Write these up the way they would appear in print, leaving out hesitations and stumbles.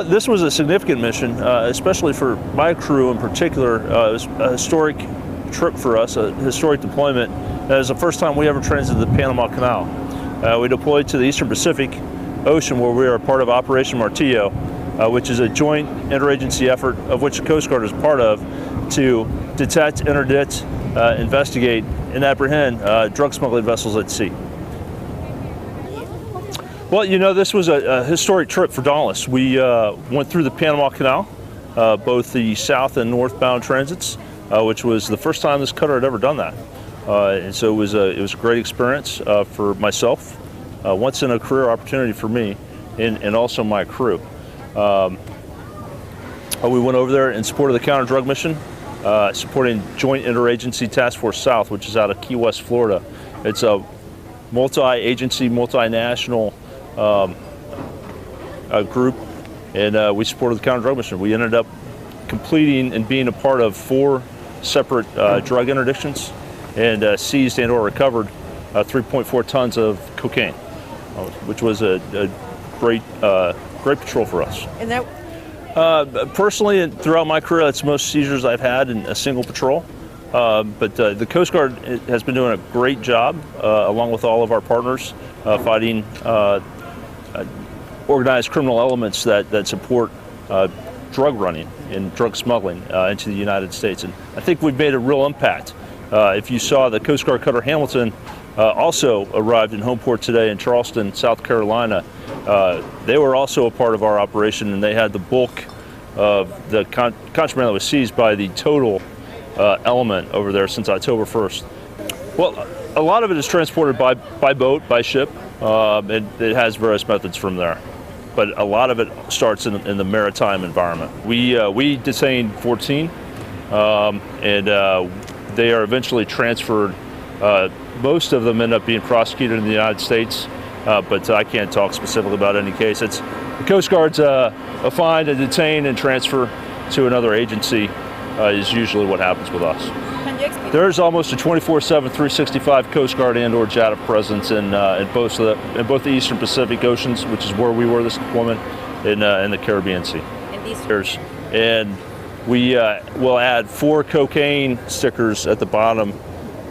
This was a significant mission, especially for my crew in particular. It was a historic trip for us, a historic deployment. It was the first time we ever transited the Panama Canal. We deployed to the Eastern Pacific Ocean, where we are part of Operation Martillo, which is a joint interagency effort of which the Coast Guard is part of, to detect, interdict, investigate, and apprehend drug smuggling vessels at sea. Well, you know, this was a historic trip for Dauntless. We went through the Panama Canal, both the south and northbound transits, which was the first time this cutter had ever done that. And so it was a great experience for myself, once in a career opportunity for me, and also my crew. We went over there in support of the counter-drug mission, supporting Joint Interagency Task Force South, which is out of Key West, Florida. It's a multi-agency, multinational group, and we supported the counter-drug mission. We ended up completing and being a part of 4 separate drug interdictions, and seized and or recovered 3.4 tons of cocaine, which was a great patrol for us. And that personally, and throughout my career, that's most seizures I've had in a single patrol. But the Coast Guard has been doing a great job, along with all of our partners, fighting organized criminal elements that support drug running and drug smuggling into the United States. And I think we've made a real impact. If you saw, the Coast Guard Cutter Hamilton also arrived in Homeport today in Charleston, South Carolina. They were also a part of our operation, and they had the bulk of the contraband that was seized by the total element over there since October 1st. Well, a lot of it is transported by boat, by ship. It has various methods from there, but a lot of it starts in the maritime environment. We detained 14, and they are eventually transferred. Most of them end up being prosecuted in the United States, but I can't talk specifically about any case. It's the Coast Guard's find and detain and transfer to another agency is usually what happens with us. There's almost a 24/7, 365 Coast Guard and/or JADA presence in both the Eastern Pacific Oceans, which is where we were this deployment, in the Caribbean Sea. And we will add 4 cocaine stickers at the bottom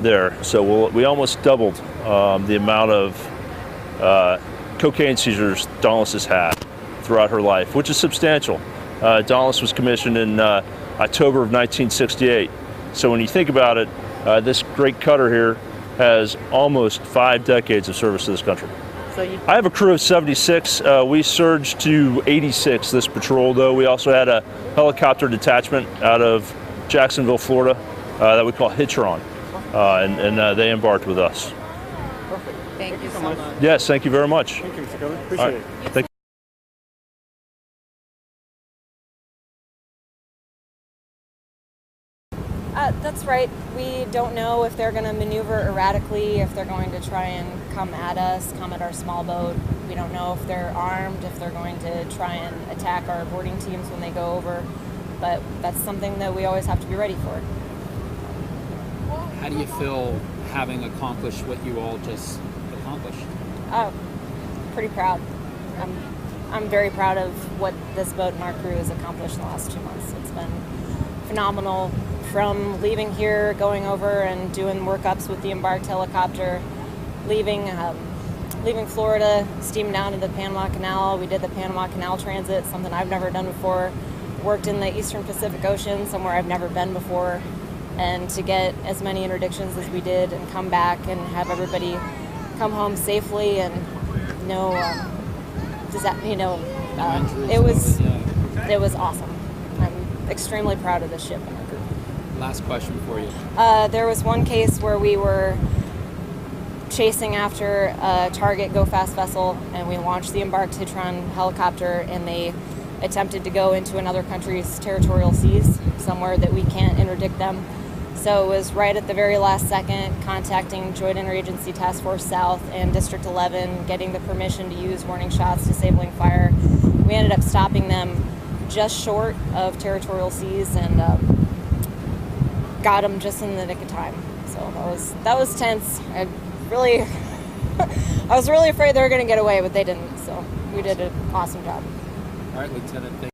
there, so we almost doubled the amount of cocaine seizures Dauntless has had throughout her life, which is substantial. Dauntless was commissioned in October of 1968. So when you think about it, this great cutter here has almost 5 decades of service to this country. I have a crew of 76. We surged to 86 this patrol, though. We also had a helicopter detachment out of Jacksonville, Florida, that we call Hitron, and they embarked with us. Perfect. Thank you so much. Yes, thank you very much. Thank you, Mr. Keller. Appreciate it. Thank you. That's right. We don't know if they're going to maneuver erratically, if they're going to try and come at us, come at our small boat. We don't know if they're armed, if they're going to try and attack our boarding teams when they go over. But that's something that we always have to be ready for. How do you feel having accomplished what you all just accomplished? Pretty proud. I'm very proud of what this boat and our crew has accomplished in the last 2 months. It's been phenomenal. From leaving here, going over and doing workups with the embarked helicopter, leaving Florida, steaming down to the Panama Canal. We did the Panama Canal transit, something I've never done before. Worked in the Eastern Pacific Ocean, somewhere I've never been before. And to get as many interdictions as we did and come back and have everybody come home safely and it was awesome. I'm extremely proud of this ship and our crew. Last question for you. There was one case where we were chasing after a target go-fast vessel, and we launched the embarked Hitron helicopter, and they attempted to go into another country's territorial seas, somewhere that we can't interdict them. So it was right at the very last second, contacting Joint Interagency Task Force South and District 11, getting the permission to use warning shots, disabling fire. We ended up stopping them just short of territorial seas and got them just in the nick of time. So that was tense. I was really afraid they were going to get away, but they didn't. So we did an awesome job. All right, Lieutenant.